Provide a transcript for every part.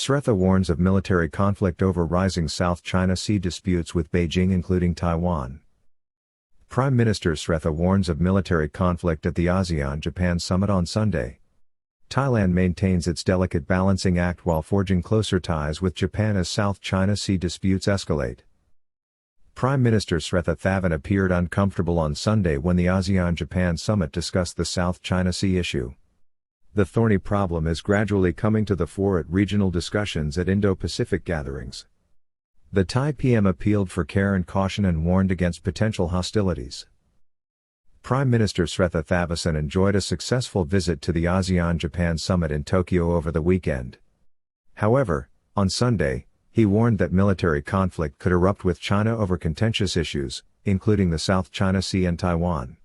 Srettha warns of military conflict over rising South China Sea disputes with Beijing including Taiwan. Prime Minister Srettha warns of military conflict at the Asean-Japan Summit on Sunday. Thailand maintains its delicate balancing act while forging closer ties with Japan as South China Sea disputes escalate. Prime Minister Srettha Thavan appeared uncomfortable on Sunday when the Asean-Japan Summit discussed the South China Sea issue. The thorny problem is gradually coming to the fore at regional discussions at Indo-Pacific gatherings. The Thai PM appealed for care and caution and warned against potential hostilities. Prime Minister Srettha Thavisin enjoyed a successful visit to the Asean-Japan Summit in Tokyo over the weekend. However, on Sunday, he warned that military conflict could erupt with China over contentious issues, including the South China Sea and Taiwan.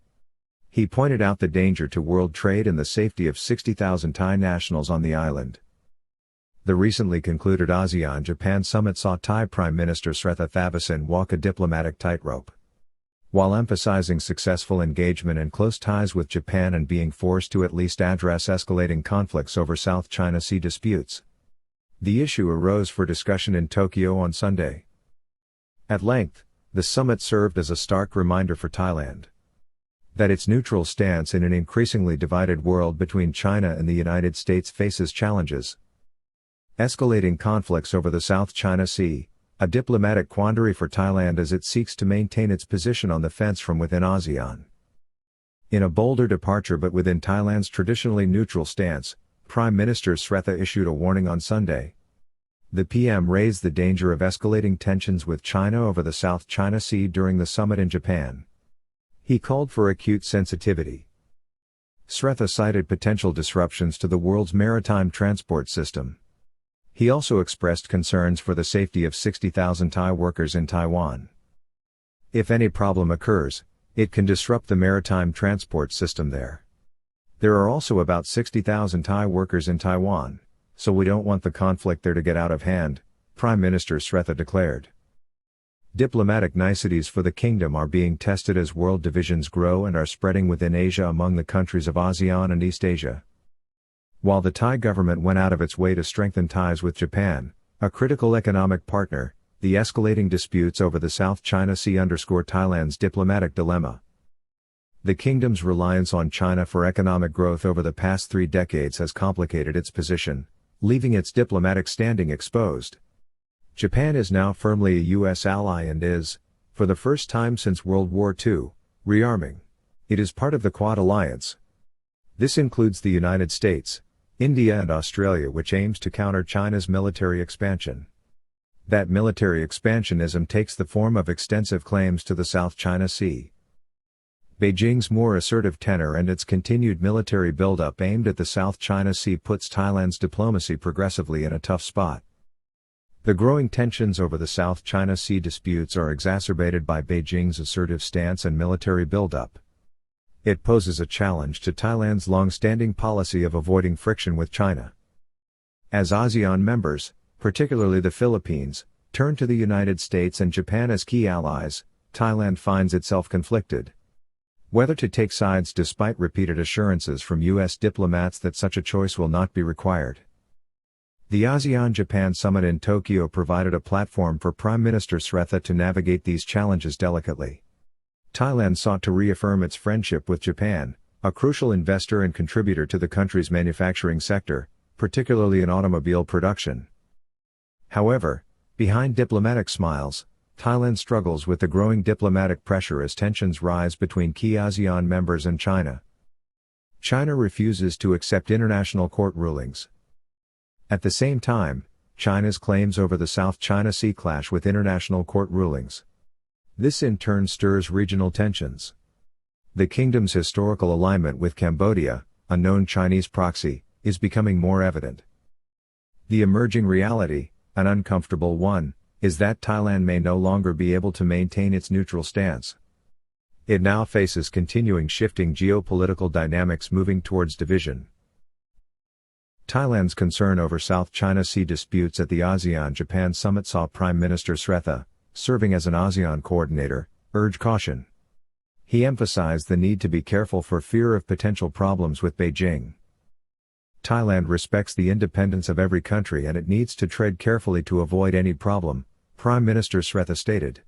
He pointed out the danger to world trade and the safety of 60,000 Thai nationals on the island. The recently concluded ASEAN-Japan Summit saw Thai Prime Minister Srettha Thavisin walk a diplomatic tightrope. While emphasizing successful engagement and close ties with Japan and being forced to at least address escalating conflicts over South China Sea disputes, the issue arose for discussion in Tokyo on Sunday. At length, the summit served as a stark reminder for Thailand that its neutral stance in an increasingly divided world between China and the United States faces challenges. Escalating conflicts over the South China Sea, a diplomatic quandary for Thailand as it seeks to maintain its position on the fence from within ASEAN. In a bolder departure but within Thailand's traditionally neutral stance, Prime Minister Srettha issued a warning on Sunday. The PM raised the danger of escalating tensions with China over the South China Sea during the summit in Japan. He called for acute sensitivity. Srettha cited potential disruptions to the world's maritime transport system. He also expressed concerns for the safety of 60,000 Thai workers in Taiwan. If any problem occurs, it can disrupt the maritime transport system there. There are also about 60,000 Thai workers in Taiwan, so we don't want the conflict there to get out of hand, Prime Minister Srettha declared. Diplomatic niceties for the kingdom are being tested as world divisions grow and are spreading within Asia among the countries of ASEAN and East Asia. While the Thai government went out of its way to strengthen ties with Japan, a critical economic partner, the escalating disputes over the South China Sea underscore Thailand's diplomatic dilemma. The kingdom's reliance on China for economic growth over the past 3 decades has complicated its position, leaving its diplomatic standing exposed. Japan is now firmly a U.S. ally and is, for the first time since World War II, rearming. It is part of the Quad alliance. This includes the United States, India and Australia, which aims to counter China's military expansion. That military expansionism takes the form of extensive claims to the South China Sea. Beijing's more assertive tenor and its continued military buildup aimed at the South China Sea puts Thailand's diplomacy progressively in a tough spot. The growing tensions over the South China Sea disputes are exacerbated by Beijing's assertive stance and military buildup. It poses a challenge to Thailand's long-standing policy of avoiding friction with China. As ASEAN members, particularly the Philippines, turn to the United States and Japan as key allies, Thailand finds itself conflicted. Whether to take sides despite repeated assurances from U.S. diplomats that such a choice will not be required. The ASEAN-Japan Summit in Tokyo provided a platform for Prime Minister Srettha to navigate these challenges delicately. Thailand sought to reaffirm its friendship with Japan, a crucial investor and contributor to the country's manufacturing sector, particularly in automobile production. However, behind diplomatic smiles, Thailand struggles with the growing diplomatic pressure as tensions rise between key ASEAN members and China. China refuses to accept international court rulings. At the same time, China's claims over the South China Sea clash with international court rulings. This in turn stirs regional tensions. The kingdom's historical alignment with Cambodia, a known Chinese proxy, is becoming more evident. The emerging reality, an uncomfortable one, is that Thailand may no longer be able to maintain its neutral stance. It now faces continuing shifting geopolitical dynamics moving towards division. Thailand's concern over South China Sea disputes at the ASEAN-Japan Summit saw Prime Minister Srettha, serving as an ASEAN coordinator, urge caution. He emphasized the need to be careful for fear of potential problems with Beijing. Thailand respects the independence of every country and it needs to tread carefully to avoid any problem, Prime Minister Srettha stated.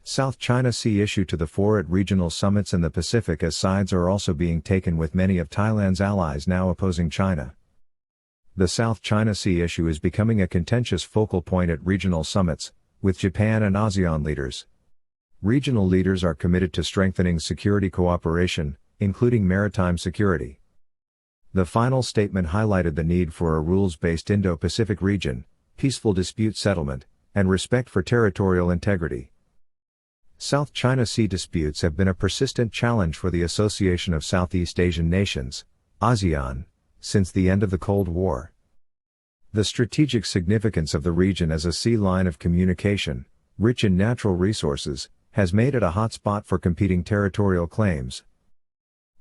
South China Sea issue to the fore at regional summits in the Pacific as sides are also being taken with many of Thailand's allies now opposing China. The South China Sea issue is becoming a contentious focal point at regional summits, with Japan and ASEAN leaders. Regional leaders are committed to strengthening security cooperation, including maritime security. The final statement highlighted the need for a rules-based Indo-Pacific region, peaceful dispute settlement, and respect for territorial integrity. South China Sea disputes have been a persistent challenge for the Association of Southeast Asian Nations, ASEAN, since the end of the Cold War. The strategic significance of the region as a sea line of communication, rich in natural resources, has made it a hotspot for competing territorial claims.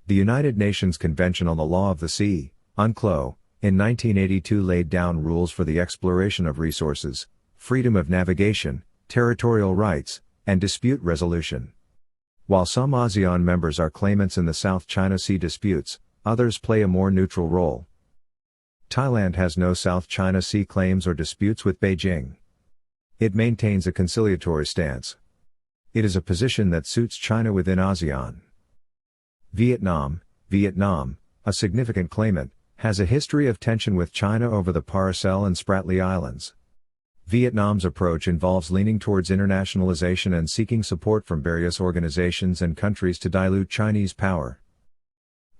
The United Nations Convention on the Law of the Sea, UNCLOS, in 1982 laid down rules for the exploration of resources, freedom of navigation, territorial rights, and dispute resolution. While some ASEAN members are claimants in the South China Sea disputes, others play a more neutral role. Thailand has no South China Sea claims or disputes with Beijing. It maintains a conciliatory stance. It is a position that suits China within ASEAN. Vietnam, a significant claimant, has a history of tension with China over the Paracel and Spratly Islands. Vietnam's approach involves leaning towards internationalization and seeking support from various organizations and countries to dilute Chinese power.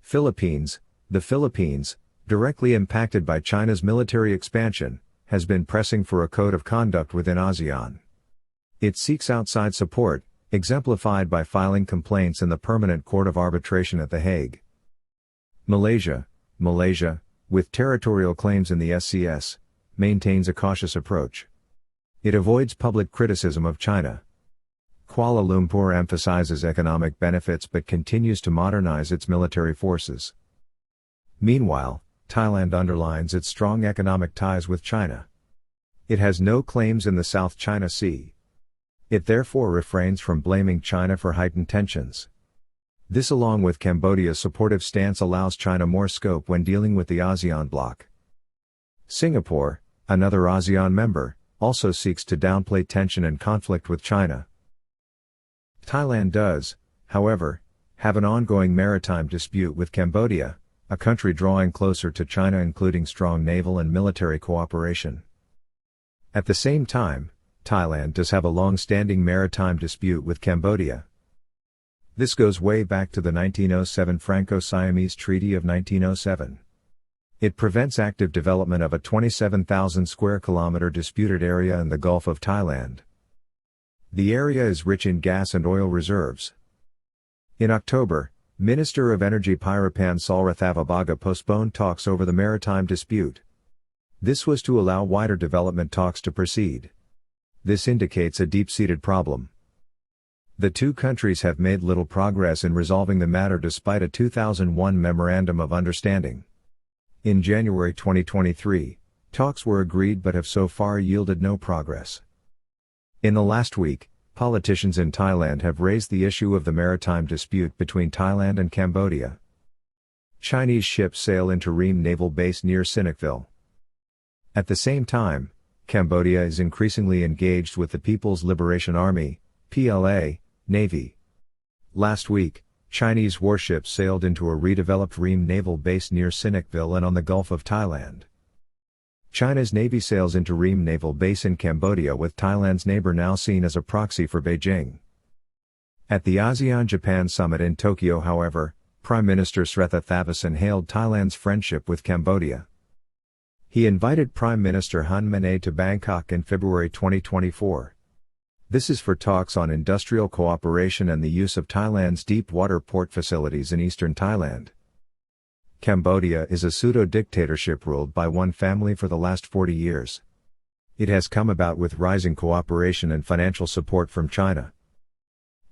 Philippines, the Philippines, directly impacted by China's military expansion, has been pressing for a code of conduct within ASEAN. It seeks outside support, exemplified by filing complaints in the Permanent Court of Arbitration at The Hague. Malaysia, with territorial claims in the SCS, maintains a cautious approach. It avoids public criticism of China. Kuala Lumpur emphasizes economic benefits but continues to modernize its military forces. Meanwhile, Thailand underlines its strong economic ties with China. It has no claims in the South China Sea. It therefore refrains from blaming China for heightened tensions. This, along with Cambodia's supportive stance, allows China more scope when dealing with the ASEAN bloc. Singapore, another ASEAN member, also seeks to downplay tension and conflict with China. Thailand does, however, have an ongoing maritime dispute with Cambodia, a country drawing closer to China, including strong naval and military cooperation. At the same time, Thailand does have a long-standing maritime dispute with Cambodia. This goes way back to the 1907 Franco-Siamese Treaty of 1907. It prevents active development of a 27,000 square kilometer disputed area in the Gulf of Thailand. The area is rich in gas and oil reserves. In October, Minister of Energy Pyrapan Srettha postponed talks over the maritime dispute. This was to allow wider development talks to proceed. This indicates a deep-seated problem. The two countries have made little progress in resolving the matter despite a 2001 Memorandum of Understanding. In January 2023, talks were agreed but have so far yielded no progress. In the last week, politicians in Thailand have raised the issue of the maritime dispute between Thailand and Cambodia. Chinese ships sail into Ream Naval Base near Sinakville. At the same time, Cambodia is increasingly engaged with the People's Liberation Army, PLA, Navy. Last week, Chinese warships sailed into a redeveloped Ream Naval Base near Sinakville and on the Gulf of Thailand. China's Navy sails into Ream Naval Base in Cambodia, with Thailand's neighbor now seen as a proxy for Beijing. At the Asean-Japan Summit in Tokyo, however, Prime Minister Srettha Thavisin hailed Thailand's friendship with Cambodia. He invited Prime Minister Hun Manet to Bangkok in February 2024. This is for talks on industrial cooperation and the use of Thailand's deep-water port facilities in eastern Thailand. Cambodia is a pseudo-dictatorship ruled by one family for the last 40 years. It has come about with rising cooperation and financial support from China.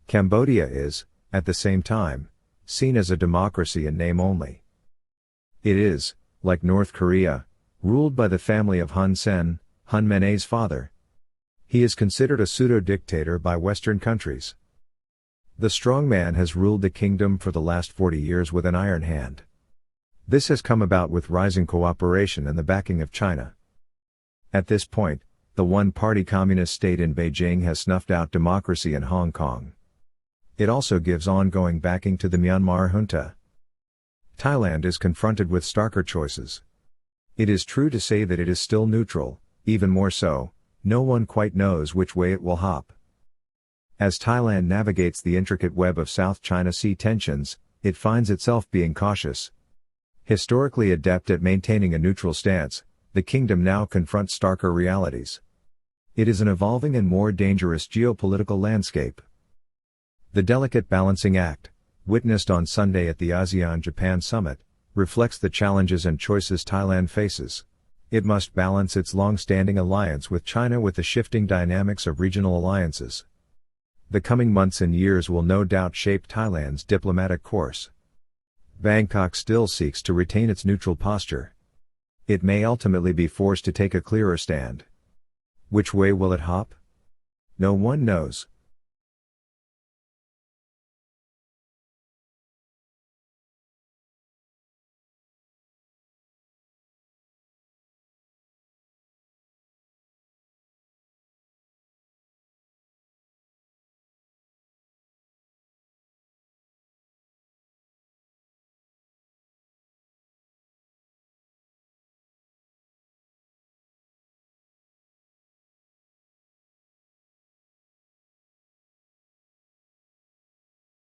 Cambodia is, at the same time, seen as a democracy in name only. It is, like North Korea, ruled by the family of Hun Sen, Hun Manet's father. He is considered a pseudo-dictator by Western countries. The strongman has ruled the kingdom for the last 40 years with an iron hand. This has come about with rising cooperation and the backing of China. At this point, the one-party communist state in Beijing has snuffed out democracy in Hong Kong. It also gives ongoing backing to the Myanmar junta. Thailand is confronted with starker choices. It is true to say that it is still neutral, even more so, no one quite knows which way it will hop. As Thailand navigates the intricate web of South China Sea tensions, it finds itself being cautious. Historically adept at maintaining a neutral stance, the kingdom now confronts starker realities. It is an evolving and more dangerous geopolitical landscape. The delicate balancing act, witnessed on Sunday at the Asean-Japan Summit, reflects the challenges and choices Thailand faces. It must balance its long-standing alliance with China with the shifting dynamics of regional alliances. The coming months and years will no doubt shape Thailand's diplomatic course. Bangkok still seeks to retain its neutral posture. It may ultimately be forced to take a clearer stand. Which way will it hop? No one knows.